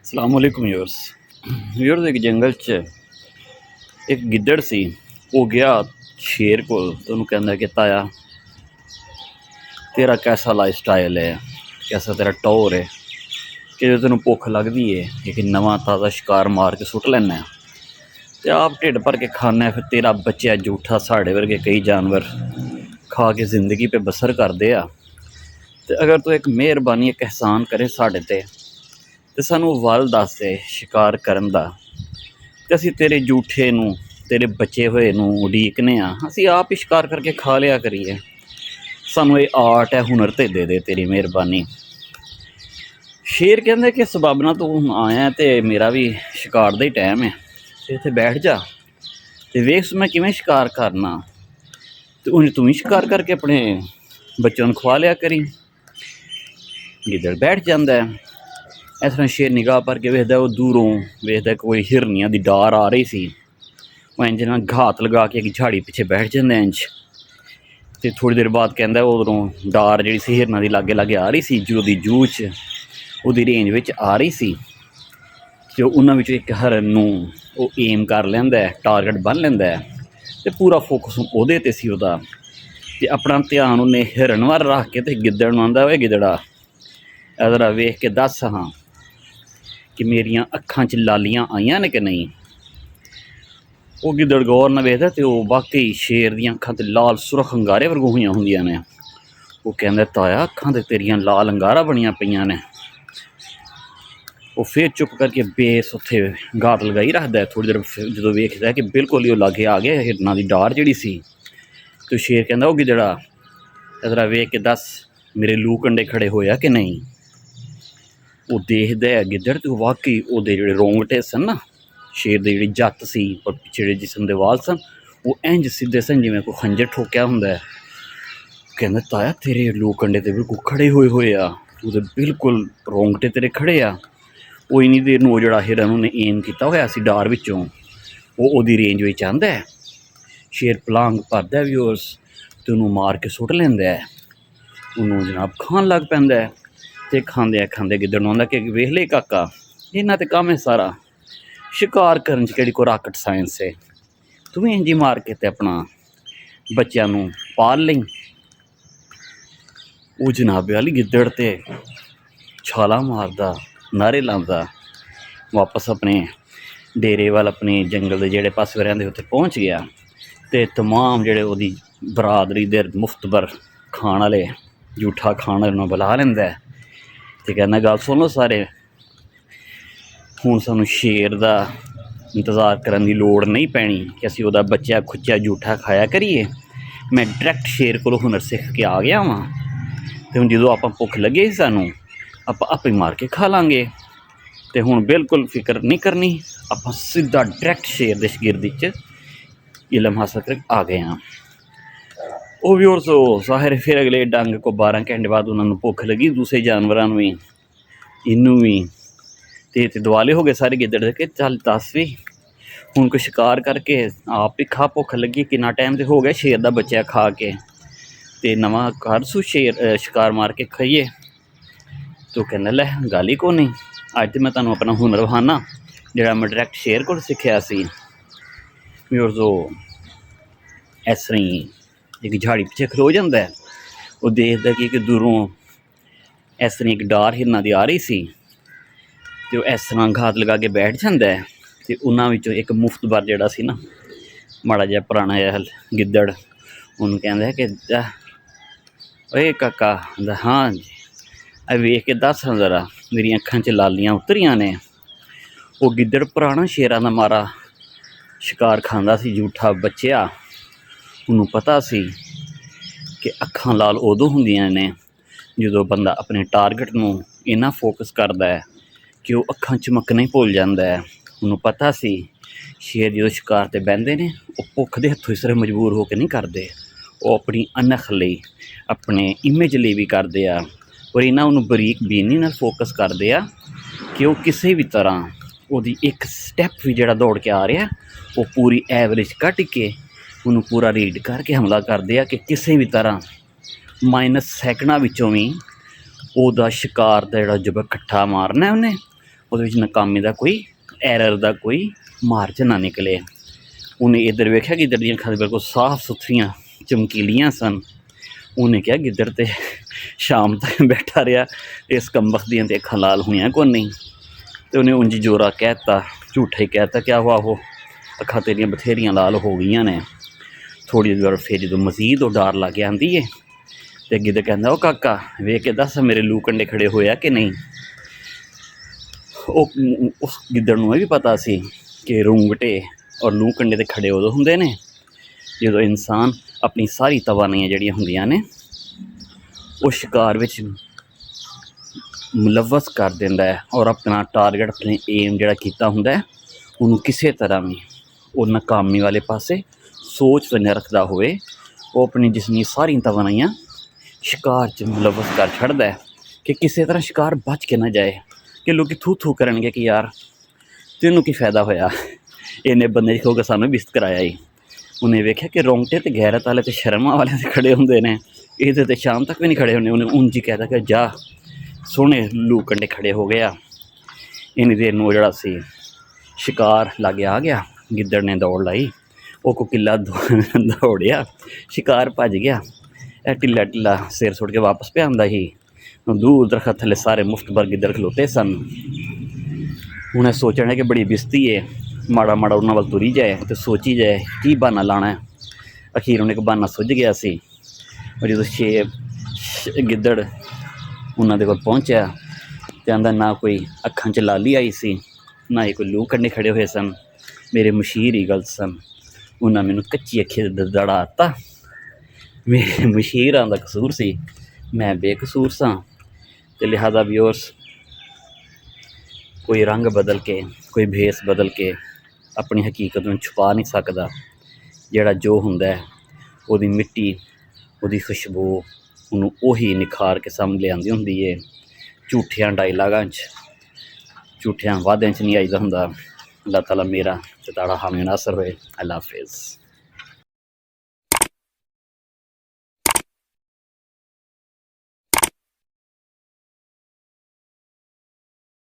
ਅਸਲਾਮੁਅਲੈकुम viewers viewers एक जंगल च एक गिद्दड़ सी। वो गया शेर को तो उन्होंने कहना कि ताया तेरा कैसा लाइफ स्टाइल है, कैसा तेरा टौर है कि जो तेन भुख लगती है एक नवा ताज़ा शिकार मार के सुट लेना तो आप ढिड भर के खाना, फिर तेरा बच्चा जूठा साढ़े वर्गे कई जानवर खा के ज़िंदगी पे बसर करते आ। तो अगर तू एक मेहरबानी एक एहसान करे साढ़े ते सानू वल दस दे शिकार करन दा ते असीं तेरे जूठे नूं तेरे बचे हुए नूं उडीकने आ, असीं आप ही शिकार करके खा लिया करिए। सानू ये आर्ट है, हुनर ते दे तेरी मेहरबानी। शेर कहंदे कि सबब नाल तू आया ते मेरा भी शिकार दा ही टाइम है, ते इत्थे बैठ जा ते वेख मैं किवें शिकार करना, ते उंज तू ही शिकार करके अपने बच्चों नूं खवा लिया करी। गिद्दड़ बैठ जांदा है। इस तरह शेर निगाह भर के वेखदा, वो दूरों वेखदा कोई हिरनियां दी डार आ रही सी। वो इंज ना घात लगा के एक झाड़ी पिछे बैठ जांदा इंज। ते थोड़ी देर बाद कहंदा उधरों डार जिहड़ी सी हिरनां दी लागे लागे आ रही सी, जो दी जूह च ओहदी रेंज विच आ रही सी। ते उन्हां विचों एक हरन नूं ओह एम कर लैंदा है, टारगेट बन लैंदा है ते पूरा फोकस ओहदे ते सी ओहदा। ते अपना ध्यान उन्हें हिरन वाल रख के ते गिद्दड़ नूं आंदा, ओए गिद्दड़ा इधर वेख के दस हाँ कि मेरियां अखां च लालियां आईयां ने कि नहीं। वो गिद्दड़ गौर नाल वेखदा ते ओह वाकई शेर दियां अखां ते लाल सुरख अंगारे वर्गों होईयां हुंदियां ने। वो कहंदा, ताया अखां ते तेरियां लाल अंगारा बनियां पईयां ने। वो फिर चुप करके बेस उत्थे घात लगाई रखदा है। थोड़ी देर जदों वेखदा है कि बिल्कुल ही ओह लागे आ गया हिरनां दी डार जिहड़ी सी, तो शेर कहंदा, ओ गिद्दड़ा इधर वेख के दस मेरे लू कंडे खड़े होया कि नहीं। वो देखदा है गिद्दड़ ते वाकई ओहदे जिहड़े रोंगटे सन ना, शेर दी जिहड़ी जत्त सी और पिछे जिहड़े जिस्म दे वाल सन, वो इंज सीधे सन जिवें कोई खंजर ठोकिया हुंदा है। कहंदा, ताया तेरे लू कंडे ते बिल्कुल खड़े होए आ, तू ते बिल्कुल रोंगटे तेरे खड़े आ। वो इन्नी देर नूं जिहड़ा हिरन उन्हें एम कीता होया सी डार विचों, वो ओहदी रेंज विच आंदा है। शेर पलांग भरदा है व्यूअर्स ते उहनूं मार के सुट लैंदा है। उहनूं जनाब खान लग पैंदा है। ते खांदे खांदे गिद्दड़ नूं आंदा कि वेख ले काका, इन्ना ते कम है सारा, शिकार करन च केड़ी कोई राकट साइंस है, तू भी इंज मार के ते अपना बच्चों नूं पाल लई। वो जनाबे वाली गिद्दड़ ते छालां मारदा, नारे लांदा वापस अपने डेरे वाल, अपने जंगल के जेहड़े पासे रहिंदे उत्थे पहुँच गया। ते तमाम जेहड़े ओहदी बरादरी दे मुफ्तबर खाण वाले जूठा खाण वाले उन्हें बुला लैंदा है। ते कहना, गल सुन लो सारे, हुण सानूं शेर दा इंतज़ार करन दी लोड़ नहीं पैनी कि असीं ओहदा बच्चा खुच्चा जूठा खाया करिए। मैं डायरैक्ट शेर कोलों हुनर सिख के आ गया वां, ते हुण जदों आपां भुख लगे सानूं आपां आपे मार के खा लांगे। ते हुण बिल्कुल फिक्र नहीं करनी, आपां सीधा डायरैक्ट शेर दे शगिर्दी च इलम हासल करके आ गए हाँ। वो भी और सो सारे फिर अगले डंग को 12 घंटे बाद उन्होंने भुख लगी, दूसरे जानवरों भी इनू भी ते दुआले हो गए सारे गिद्दड़ के, चल दस भी हुण कोई शिकार करके आप भी खा, भुख लगी कितना टाइम तो हो गया शेर का बच्चा खा के, ते नवा कर सू शेर शिकार मार के खाइए। तो कहने लै गल ही कोनी, अज तो मैं तुहानूं अपना हुनर विखाना जिहड़ा मैं डायरैक्ट शेर को सीखिया सी। इस तरह ही एक झाड़ी पिछे खलो जाता है। वो देखता कि दूरों इस तरह एक डार हिरना दी आ रही सी, तो इस तरह घात लगा के बैठ जाता है। तो उन्होंने एक मुफ्तबर जिहड़ा सी ना, माड़ा जिहा पुराना जिहा गिद्दड़, उन्होंने कहता है कि ओए काका, हाँ जी वेख के दस जरा मेरी अखां च लालियां उतरियां ने। वो गिद्दड़ पुराना शेरां दा मारा शिकार खांदा सी जूठा बच्चा। उन्होंने पता सी कि अखां लाल उदों हुंदियां ने जदों बंदा अपने टारगेट नूं इन्ना फोकस करदा है कि वो अखां झमकना ही भुल जाता है। उन्होंने पता सी शेर जो शिकार ते बहिंदे ने, वो भुख दे हत्थों सिर्फ मजबूर होकर नहीं करते, वो अपनी अनख लई, अपने इमेज लई भी करते आ। और इन्हां उन्होंने बरीक बीनी नाल फोकस करते आ कि वो किसी भी तरह वो एक स्टैप भी जिहड़ा दौड़ के आ रहा वो पूरी एवरेज कट के उन्होंने पूरा रीड करके हमला करते हैं कि किसी भी तरह माइनस सैकड़ा विचों भी ओहदा शिकार का जिहड़ा जब कट्ठा मारना है उन्हें, ਉਹਦੇ ਵਿੱਚ ਨਾਕਾਮੀ ਦਾ ਕੋਈ ਐਰਰ ਦਾ ਕੋਈ ਮਾਰਜਨ ਨਾ ਨਿਕਲੇ। ਉਹਨੇ ਇੱਧਰ ਵੇਖਿਆ ਗਿੱਦੜ ਦੀਆਂ ਅੱਖਾਂ ਬਿਲਕੁਲ ਸਾਫ਼ ਸੁਥਰੀਆਂ ਚਮਕੀਲੀਆਂ ਸਨ। ਉਹਨੇ ਕਿਹਾ ਗਿੱਦੜ ਤੇ ਸ਼ਾਮ ਤੱਕ ਬੈਠਾ ਰਿਹਾ, ਇਸ ਕੰਬਖ ਦੀਆਂ ਤੇ ਅੱਖਾਂ ਲਾਲ ਹੋਈਆਂ ਕੋਈ ਨਹੀਂ। ਅਤੇ ਉਹਨੇ ਉਂਝ ਜੋਰਾ ਕਹਿ ਤਾ, ਝੂਠਾ ਹੀ ਕਹਿ ਤਾ ਕਿ ਆਹੋ ਆਹੋ ਅੱਖਾਂ ਤੇਰੀਆਂ ਬਥੇਰੀਆਂ ਲਾਲ ਹੋ ਗਈਆਂ ਨੇ। ਥੋੜ੍ਹੀ ਦੇਰ ਫਿਰ ਜਦੋਂ ਮਜ਼ੀਦ ਉਹ ਡਰ ਲੱਗ ਆਉਂਦੀ ਹੈ ਅਤੇ ਗਿੱਦੜ ਕਹਿੰਦਾ ਉਹ ਕਾਕਾ ਵੇਖ ਕੇ ਦੱਸ ਮੇਰੇ ਲੂ ਕੰਡੇ ਖੜੇ ਹੋਏ ਆ ਕਿ ਨਹੀਂ। ਉਹ ਉਸ ਗਿੱਦੜ ਨੂੰ ਇਹ ਵੀ ਪਤਾ ਸੀ ਕਿ ਰੂੰਗਟੇ ਔਰ ਲੂ ਕੰਡੇ 'ਤੇ ਖੜੇ ਉਦੋਂ ਹੁੰਦੇ ਨੇ ਜਦੋਂ ਇਨਸਾਨ ਆਪਣੀ ਸਾਰੀ ਤਵਾਨਾਈਆਂ ਜਿਹੜੀਆਂ ਹੁੰਦੀਆਂ ਨੇ ਉਹ ਸ਼ਿਕਾਰ ਵਿੱਚ ਮੁਲਵਸ ਕਰ ਦਿੰਦਾ ਹੈ ਔਰ ਆਪਣਾ ਟਾਰਗੇਟ, ਆਪਣੇ ਏਮ ਜਿਹੜਾ ਕੀਤਾ ਹੁੰਦਾ ਉਹਨੂੰ ਕਿਸੇ ਤਰ੍ਹਾਂ ਵੀ ਉਹ ਨਾਕਾਮੀ ਵਾਲੇ ਪਾਸੇ ਸੋਚ ਤੋਂ ਨਾ ਰੱਖਦਾ ਹੋਵੇ। ਉਹ ਆਪਣੀ ਜਿਸਮੀ ਸਾਰੀ ਤਵਾਨਾਈਆਂ ਸ਼ਿਕਾਰ 'ਚ ਮੁਲਵਸ ਕਰ ਛੱਡਦਾ ਕਿ ਕਿਸੇ ਤਰ੍ਹਾਂ ਸ਼ਿਕਾਰ ਬਚ ਕੇ ਨਾ ਜਾਏ, ਕਿ ਲੋਕ ਥੂ ਥੂ ਕਰਨਗੇ ਕਿ ਯਾਰ ਤੈਨੂੰ ਕੀ ਫਾਇਦਾ ਹੋਇਆ, ਇਹਨੇ ਬੰਦੇ ਹੋ ਕੇ ਸਾਨੂੰ ਬਿਸਤ ਕਰਾਇਆ ਹੀ। ਉਹਨੇ ਵੇਖਿਆ ਕਿ ਰੌਂਗਟੇ ਅਤੇ ਗੈਰਤ ਵਾਲੇ ਅਤੇ ਸ਼ਰਮਾਂ ਵਾਲਿਆਂ 'ਤੇ ਖੜੇ ਹੁੰਦੇ ਨੇ, ਇਹਦੇ 'ਤੇ ਸ਼ਾਮ ਤੱਕ ਵੀ ਨਹੀਂ ਖੜੇ ਹੁੰਦੇ। ਉਹਨੇ ਉਂਝ ਹੀ ਕਹਿ ਕਿ ਜਾ ਸੋਹਣੇ ਲੂ ਕੰਡੇ ਖੜੇ ਹੋ ਗਿਆ। ਇੰਨੀ ਦੇਰ ਨੂੰ ਉਹ ਜਿਹੜਾ ਸੀ ਸ਼ਿਕਾਰ ਲਾਗੇ ਆ ਗਿਆ। ਗਿੱਦੜ ਨੇ ਦੌੜ ਲਾਈ, ਉਹ ਕੋ ਕਿੱਲਾ ਦੌੜਿਆ, ਸ਼ਿਕਾਰ ਭੱਜ ਗਿਆ। ਇਹ ਢਿੱਲਾ ਢਿੱਲਾ ਸਿਰ ਸੁੱਟ ਕੇ ਵਾਪਸ ਪਿਆ ਆਉਂਦਾ ਸੀ। ਦੂਰ ਦਰਖਤ ਥੱਲੇ ਸਾਰੇ ਮੁਫਤਬਰ ਗਿੱਦੜ ਖਲੋਤੇ ਸਨ। ਹੁਣ ਇਹ ਸੋਚਣਾ ਕਿ ਬੜੀ ਬਿਸਤੀ ਹੈ, ਮਾੜਾ ਮਾੜਾ ਉਹਨਾਂ ਵੱਲ ਤੁਰੀ ਜਾਏ ਅਤੇ ਸੋਚੀ ਜਾਏ ਕੀ ਬਹਾਨਾ ਲਾਉਣਾ। ਅਖੀਰ ਉਹਨੇ ਇੱਕ ਬਹਾਨਾ ਸੁੱਝ ਗਿਆ ਸੀ। ਔਰ ਜਦੋਂ ਗਿੱਦੜ ਉਹਨਾਂ ਦੇ ਕੋਲ ਪਹੁੰਚਿਆ ਅਤੇ ਆਂਦਾ ਨਾ ਕੋਈ ਅੱਖਾਂ 'ਚ ਲਾਲੀ ਆਈ ਸੀ, ਨਾ ਹੀ ਕੋਈ ਲੂ ਕੰਡੇ ਖੜੇ ਹੋਏ ਸਨ, ਮੇਰੇ ਮਸ਼ੀਰ ਹੀ ਗਲਤ ਸਨ। ਉਹਨਾਂ ਮੈਨੂੰ ਕੱਚੀ ਅੱਖੀ ਦੜਾ ਦਿੱਤਾ। ਮੇਰੇ ਮਸ਼ੀਰਾਂ ਦਾ ਕਸੂਰ ਸੀ, ਮੈਂ ਬੇਕਸੂਰ ਸਾਂ। ਅਤੇ ਲਿਹਾਜ਼ਾ ਵਿਊਅਰਸ, ਕੋਈ ਰੰਗ ਬਦਲ ਕੇ, ਕੋਈ ਭੇਸ ਬਦਲ ਕੇ ਆਪਣੀ ਹਕੀਕਤ ਨੂੰ ਛੁਪਾ ਨਹੀਂ ਸਕਦਾ। ਜਿਹੜਾ ਜੋ ਹੁੰਦਾ ਉਹਦੀ ਮਿੱਟੀ, ਉਹਦੀ ਖੁਸ਼ਬੂ ਉਹਨੂੰ ਉਹੀ ਨਿਖਾਰ ਕੇ ਸਾਹਮਣੇ ਲਿਆਉਂਦੀ ਹੁੰਦੀ ਹੈ। ਝੂਠਿਆਂ ਡਾਇਲਾਗਾਂ 'ਚ, ਝੂਠਿਆਂ ਵਾਅਦਿਆਂ 'ਚ ਨਹੀਂ ਆਈਦਾ ਹੁੰਦਾ। ਅੱਲਾਹ ਤਾਲਾ ਮੇਰਾ ਤੇ ਤੁਹਾਡਾ ਹਾਮੀ ਨਾਸਰ ਹੋਏ। ਅੱਲਾ ਹਾਫਿਜ਼।